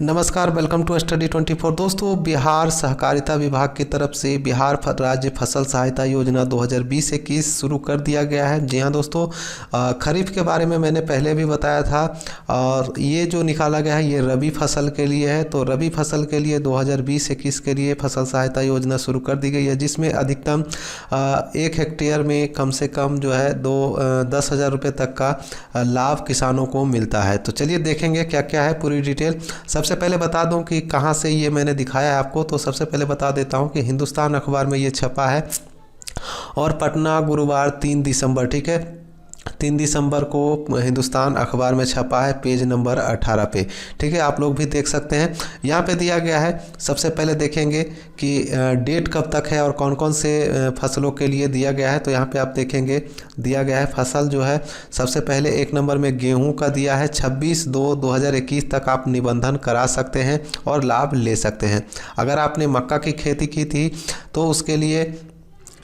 नमस्कार, welcome to study 24। दोस्तों, बिहार सहकारिता विभाग की तरफ से बिहार राज्य फसल सहायता योजना 2020-21 शुरू कर दिया गया है। जी हाँ दोस्तों, खरीफ के बारे में मैंने पहले भी बताया था और ये जो निकाला गया है ये रबी फसल के लिए है। तो रबी फसल के लिए 2020-21 के लिए फसल सहायता योजना शुरू कर दी गई है, जिसमें अधिकतम 1 हेक्टेयर में कम से कम जो है 10,000 रुपये तक का लाभ किसानों को मिलता है। तो चलिए देखेंगे क्या क्या है पूरी डिटेल। सबसे पहले बता दूं कि कहां से ये मैंने दिखाया है आपको। तो सबसे पहले बता देता हूं कि हिंदुस्तान अखबार में ये छपा है और पटना गुरुवार 3 दिसंबर, ठीक है, 3 दिसंबर को हिंदुस्तान अखबार में छपा है, पेज नंबर 18 पे, ठीक है। आप लोग भी देख सकते हैं, यहाँ पे दिया गया है। सबसे पहले देखेंगे कि डेट कब तक है और कौन कौन से फसलों के लिए दिया गया है। तो यहाँ पे आप देखेंगे दिया गया है फसल जो है, सबसे पहले 1 नंबर में गेहूं का दिया है। 26/2/2021 तक आप निबंधन करा सकते हैं और लाभ ले सकते हैं। अगर आपने मक्का की खेती की थी तो उसके लिए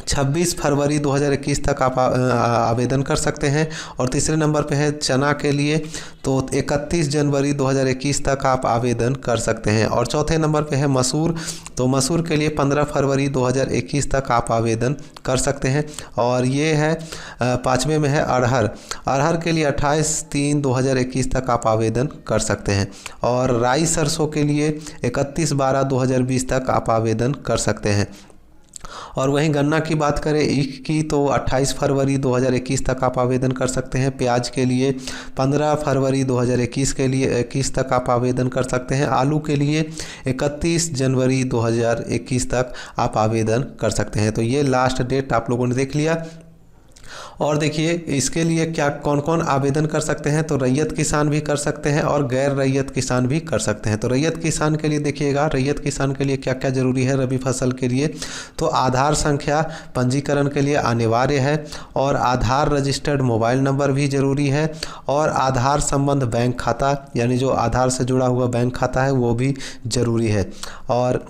26 फरवरी 2021 तक आप आवेदन कर सकते हैं। और तीसरे नंबर पे है चना के लिए, तो 31 जनवरी 2021 तक आप आवेदन कर सकते हैं। और चौथे नंबर पे है मसूर, तो मसूर के लिए 15 फरवरी 2021 तक आप आवेदन कर सकते हैं। और ये है 5वें में है अरहर, अरहर के लिए 28/3/2021 तक आप आवेदन कर सकते हैं। और राई सरसों के लिए 31/12/2020 तक आप आवेदन कर सकते हैं। और वहीं गन्ना की बात करें ईख की, तो 28 फरवरी 2021 तक आप आवेदन कर सकते हैं। प्याज के लिए 15 फरवरी 2021 के लिए 21 तक आप आवेदन कर सकते हैं। आलू के लिए 31 जनवरी 2021 तक आप आवेदन कर सकते हैं। तो ये लास्ट डेट आप लोगों ने देख लिया। और देखिए इसके लिए क्या कौन कौन आवेदन कर सकते हैं। तो रैयत किसान भी कर सकते हैं और गैर रैयत किसान भी कर सकते हैं। तो रैयत किसान के लिए देखिएगा, रैयत किसान के लिए क्या क्या ज़रूरी है रबी फसल के लिए। तो आधार संख्या पंजीकरण के लिए अनिवार्य है, और आधार रजिस्टर्ड मोबाइल नंबर भी ज़रूरी है, और आधार संबंध बैंक खाता यानी जो आधार से जुड़ा हुआ बैंक खाता है वो भी ज़रूरी है। और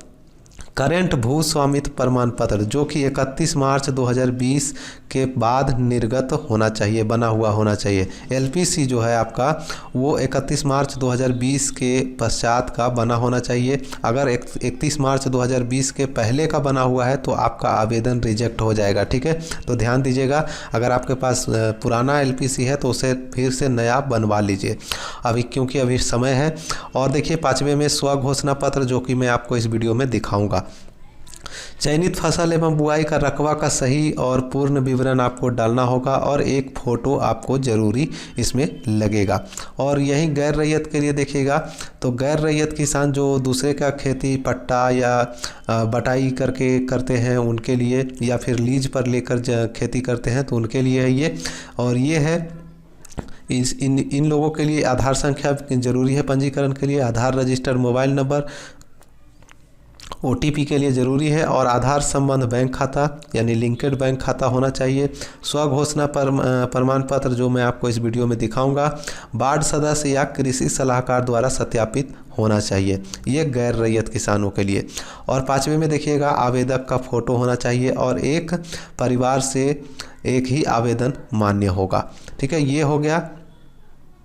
करेंट भू स्वामित्व प्रमाण पत्र जो कि 31 मार्च 2020 के बाद निर्गत होना चाहिए, बना हुआ होना चाहिए। एलपीसी जो है आपका वो 31 मार्च 2020 के पश्चात का बना होना चाहिए। अगर 31 मार्च 2020 के पहले का बना हुआ है तो आपका आवेदन रिजेक्ट हो जाएगा, ठीक है। तो ध्यान दीजिएगा, अगर आपके पास पुराना एलपीसी है तो उसे फिर से नया बनवा लीजिए अभी, क्योंकि अभी समय है। और देखिए 5वें में स्व घोषणा पत्र, जो कि मैं आपको इस वीडियो में दिखाऊंगा। चयनित फसल एवं बुआई का रकबा का सही और पूर्ण विवरण आपको डालना होगा, और एक फ़ोटो आपको ज़रूरी इसमें लगेगा। और यही गैर रैयत के लिए देखिएगा, तो गैर रैयत किसान जो दूसरे का खेती पट्टा या बटाई करके करते हैं उनके लिए, या फिर लीज पर लेकर खेती करते हैं तो उनके लिए है ये। और ये है इन लोगों के लिए आधार संख्या ज़रूरी है पंजीकरण के लिए, आधार रजिस्टर्ड मोबाइल नंबर ओटीपी के लिए ज़रूरी है, और आधार संबंध बैंक खाता यानी लिंकेड बैंक खाता होना चाहिए। स्व घोषणा प्रमाण पत्र जो मैं आपको इस वीडियो में दिखाऊंगा वार्ड सदस्य या कृषि सलाहकार द्वारा सत्यापित होना चाहिए। ये गैर रैयत किसानों के लिए। और 5वें में देखिएगा आवेदक का फ़ोटो होना चाहिए, और एक परिवार से एक ही आवेदन मान्य होगा, ठीक है। ये हो गया।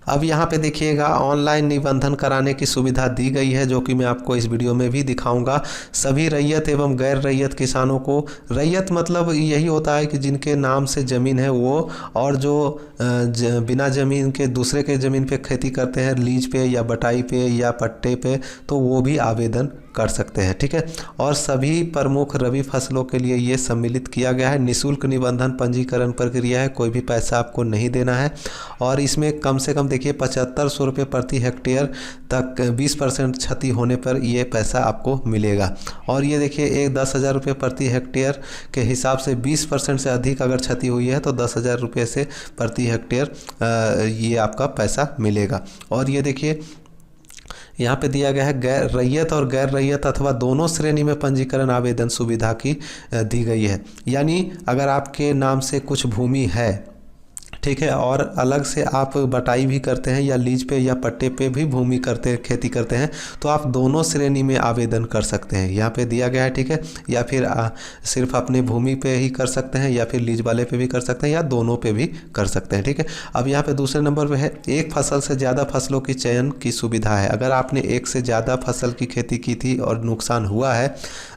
अब यहाँ पे देखिएगा ऑनलाइन निबंधन कराने की सुविधा दी गई है, जो कि मैं आपको इस वीडियो में भी दिखाऊंगा। सभी रैयत एवं गैर रैयत किसानों को, रैयत मतलब यही होता है कि जिनके नाम से ज़मीन है वो, और जो बिना ज़मीन के दूसरे के ज़मीन पे खेती करते हैं, लीज पे या बटाई पे या पट्टे पे, तो वो भी आवेदन कर सकते हैं, ठीक है। और सभी प्रमुख रबी फसलों के लिए ये सम्मिलित किया गया है। निःशुल्क निबंधन पंजीकरण प्रक्रिया है, कोई भी पैसा आपको नहीं देना है। और इसमें कम से कम देखिए 7500 रुपये प्रति हेक्टेयर तक 20% क्षति होने पर ये पैसा आपको मिलेगा। और ये देखिए 10,000 रुपये प्रति हेक्टेयर के हिसाब से 20% से अधिक अगर क्षति हुई है तो 10,000 रुपये से प्रति हेक्टेयर ये आपका पैसा मिलेगा। और ये देखिए यहाँ पे दिया गया है गैर रैयत और गैर रैयत अथवा दोनों श्रेणी में पंजीकरण आवेदन सुविधा की दी गई है। यानी अगर आपके नाम से कुछ भूमि है, ठीक है। और अलग से आप बटाई भी करते हैं या लीज पे या पट्टे पे भी भूमि खेती करते हैं तो आप दोनों श्रेणी में आवेदन कर सकते हैं, यहाँ पे दिया गया है। ठीक है, या फिर सिर्फ अपने भूमि पे ही कर सकते हैं या फिर लीज वाले पे भी कर सकते हैं या दोनों पे भी कर सकते हैं। ठीक है, अब यहाँ पे दूसरे नंबर पे है एक फसल से ज़्यादा फसलों की चयन की सुविधा है। अगर आपने एक से ज़्यादा फसल की खेती की थी और नुकसान हुआ है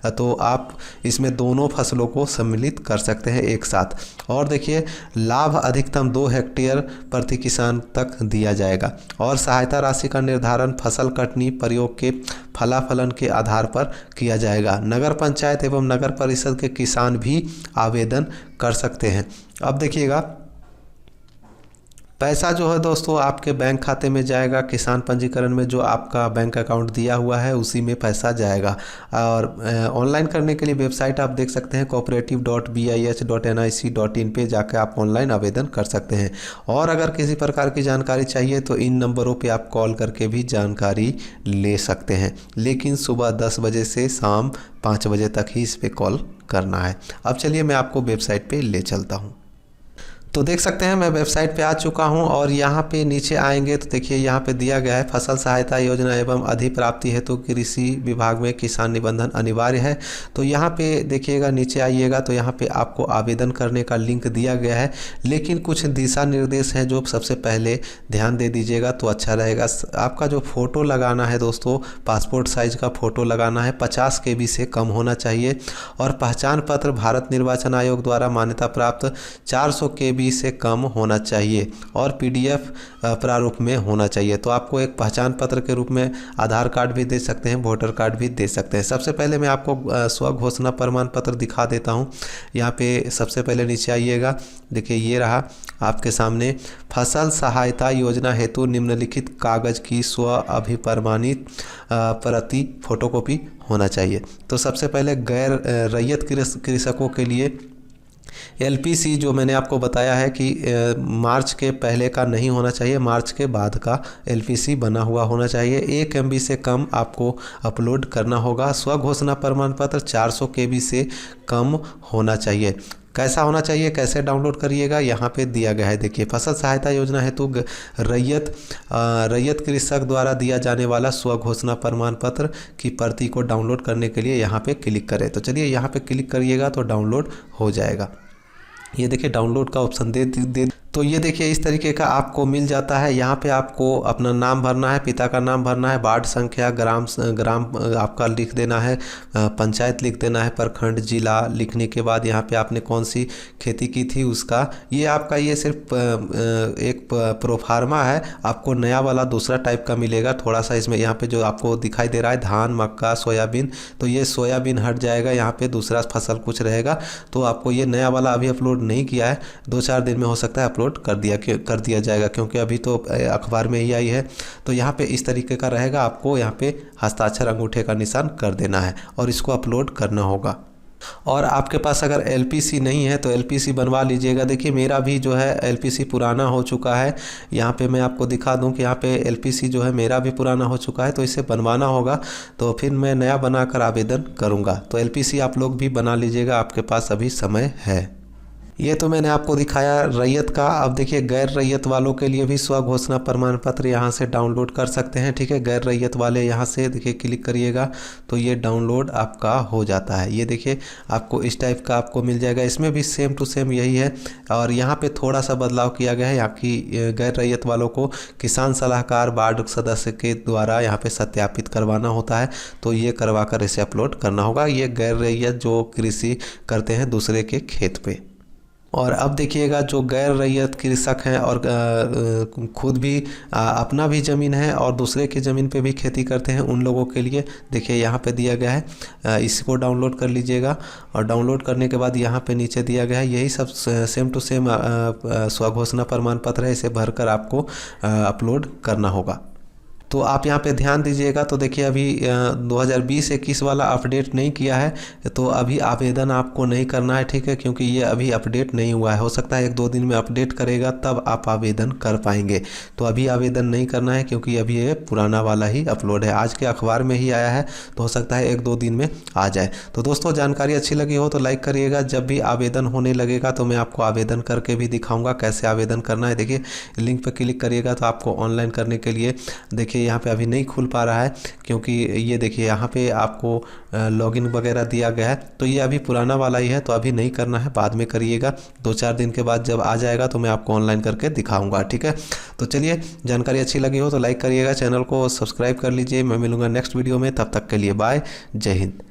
तो आप इसमें दोनों फसलों को सम्मिलित कर सकते हैं एक साथ। और देखिए, लाभ अधिकतम 2 हेक्टेयर प्रति किसान तक दिया जाएगा और सहायता राशि का निर्धारण फसल कटनी प्रयोग के फलाफलन के आधार पर किया जाएगा। नगर पंचायत एवं नगर परिषद के किसान भी आवेदन कर सकते हैं। अब देखिएगा, पैसा जो है दोस्तों आपके बैंक खाते में जाएगा। किसान पंजीकरण में जो आपका बैंक अकाउंट दिया हुआ है उसी में पैसा जाएगा। और ऑनलाइन करने के लिए वेबसाइट आप देख सकते हैं cooperative.bih.nic.in पे जाकर आप ऑनलाइन आवेदन कर सकते हैं। और अगर किसी प्रकार की जानकारी चाहिए तो इन नंबरों पे आप कॉल करके भी जानकारी ले सकते हैं, लेकिन सुबह 10 बजे से शाम 5 बजे तक ही इस पर कॉल करना है। अब चलिए मैं आपको वेबसाइट पे ले चलता हूँ। तो देख सकते हैं मैं वेबसाइट पे आ चुका हूं और यहाँ पे नीचे आएंगे तो देखिए यहाँ पे दिया गया है फसल सहायता योजना एवं अधिप्राप्ति हेतु कृषि विभाग में किसान निबंधन अनिवार्य है। तो यहाँ पे देखिएगा, नीचे आइएगा तो यहाँ पे आपको आवेदन करने का लिंक दिया गया है, लेकिन कुछ दिशा निर्देश हैं जो सबसे पहले ध्यान दे दीजिएगा तो अच्छा रहेगा। आपका जो फ़ोटो लगाना है दोस्तों, पासपोर्ट साइज़ का फ़ोटो लगाना है, 50 KB से कम होना चाहिए और पहचान पत्र भारत निर्वाचन आयोग द्वारा मान्यता प्राप्त 400 KB से कम होना चाहिए और PDF प्रारूप में होना चाहिए। तो आपको एक पहचान पत्र के रूप में आधार कार्ड भी दे सकते हैं, वोटर कार्ड भी दे सकते हैं। सबसे पहले मैं आपको स्व घोषणा प्रमाण पत्र दिखा देता हूं। यहाँ पे सबसे पहले नीचे आइएगा, देखिए ये रहा आपके सामने, फसल सहायता योजना हेतु निम्नलिखित कागज की स्व अभिप्रमाणित प्रति फोटोकॉपी होना चाहिए। तो सबसे पहले गैर रैयत कृषकों के लिए LPC जो मैंने आपको बताया है कि मार्च के पहले का नहीं होना चाहिए, मार्च के बाद का LPC बना हुआ होना चाहिए। 1 MB से कम आपको अपलोड करना होगा। स्व घोषणा प्रमाण पत्र 400 KB से कम होना चाहिए। कैसा होना चाहिए, कैसे डाउनलोड करिएगा, यहाँ पे दिया गया है। देखिए, फसल सहायता योजना हेतु रैयत कृषक द्वारा दिया जाने वाला स्व घोषणा प्रमाण पत्र की प्रति को डाउनलोड करने के लिए यहाँ पे क्लिक करें। तो चलिए यहाँ पे क्लिक करिएगा तो डाउनलोड हो जाएगा। ये देखिए डाउनलोड का ऑप्शन दे तो ये देखिए इस तरीके का आपको मिल जाता है। यहाँ पे आपको अपना नाम भरना है, पिता का नाम भरना है, वार्ड संख्या, ग्राम आपका लिख देना है, पंचायत लिख देना है, प्रखंड, जिला लिखने के बाद यहाँ पे आपने कौन सी खेती की थी उसका, ये आपका ये सिर्फ एक प्रोफार्मा है। आपको नया वाला दूसरा टाइप का मिलेगा थोड़ा सा। इसमें यहाँ पे जो आपको दिखाई दे रहा है धान, मक्का, सोयाबीन, तो ये सोयाबीन हट जाएगा, यहाँ पे दूसरा फसल कुछ रहेगा। तो आपको ये नया वाला अभी अपलोड नहीं किया है, 2-4 दिन में हो सकता है अपलोड कर दिया जाएगा, क्योंकि अभी तो अखबार में ही आई है। तो यहाँ पे इस तरीके का रहेगा, आपको यहाँ पे हस्ताक्षर अंगूठे का निशान कर देना है और इसको अपलोड करना होगा। और आपके पास अगर LPC नहीं है तो LPC बनवा लीजिएगा। देखिए मेरा भी जो है LPC पुराना हो चुका है। यहाँ पे मैं आपको दिखा दूं कि यहाँ पे LPC जो है मेरा भी पुराना हो चुका है, तो इसे बनवाना होगा। तो फिर मैं नया बनाकर आवेदन करूँगा। तो LPC आप लोग भी बना लीजिएगा, आपके पास अभी समय है। ये तो मैंने आपको दिखाया रैयत का। अब देखिए गैर रैयत वालों के लिए भी स्व घोषणा प्रमाण पत्र यहाँ से डाउनलोड कर सकते हैं। ठीक है, गैर रैयत वाले यहाँ से देखिए क्लिक करिएगा तो ये डाउनलोड आपका हो जाता है। ये देखिए आपको इस टाइप का आपको मिल जाएगा। इसमें भी सेम टू सेम यही है और यहाँ पे थोड़ा सा बदलाव किया गया है। यहाँ की गैर रैयत वालों को किसान सलाहकार वार्ड सदस्य के द्वारा यहाँ पे सत्यापित करवाना होता है, तो ये करवा कर इसे अपलोड करना होगा। ये गैर रैयत जो कृषि करते हैं दूसरे के खेत पे। और अब देखिएगा जो गैर रैयत कृषक हैं और खुद भी अपना भी ज़मीन है और दूसरे की ज़मीन पे भी खेती करते हैं, उन लोगों के लिए देखिए यहाँ पे दिया गया है। इसको डाउनलोड कर लीजिएगा और डाउनलोड करने के बाद यहाँ पे नीचे दिया गया है, यही सब सेम टू सेम स्व घोषणा प्रमाण पत्र है। इसे भरकर आपको अपलोड करना होगा। तो आप यहाँ पे ध्यान दीजिएगा। तो देखिए अभी 2020-21 वाला अपडेट नहीं किया है, तो अभी आवेदन आपको नहीं करना है, ठीक है, क्योंकि ये अभी अपडेट नहीं हुआ है। हो सकता है 1-2 दिन में अपडेट करेगा तब आप आवेदन कर पाएंगे। तो अभी आवेदन नहीं करना है क्योंकि अभी ये पुराना वाला ही अपलोड है, आज के अखबार में ही आया है, तो हो सकता है 1-2 दिन में आ जाए। तो दोस्तों जानकारी अच्छी लगी हो तो लाइक करिएगा। जब भी आवेदन होने लगेगा तो मैं आपको आवेदन करके भी दिखाऊंगा कैसे आवेदन करना है। देखिए लिंक पर क्लिक करिएगा तो आपको ऑनलाइन करने के लिए देखिए यहाँ पे अभी नहीं खुल पा रहा है, क्योंकि ये देखिए यहाँ पे आपको लॉगिन वगैरह दिया गया है, तो ये अभी पुराना वाला ही है, तो अभी नहीं करना है, बाद में करिएगा। 2-4 दिन के बाद जब आ जाएगा तो मैं आपको ऑनलाइन करके दिखाऊंगा, ठीक है। तो चलिए जानकारी अच्छी लगी हो तो लाइक करिएगा, चैनल को सब्सक्राइब कर लीजिए। मैं मिलूंगा नेक्स्ट वीडियो में, तब तक के लिए बाय, जय हिंद।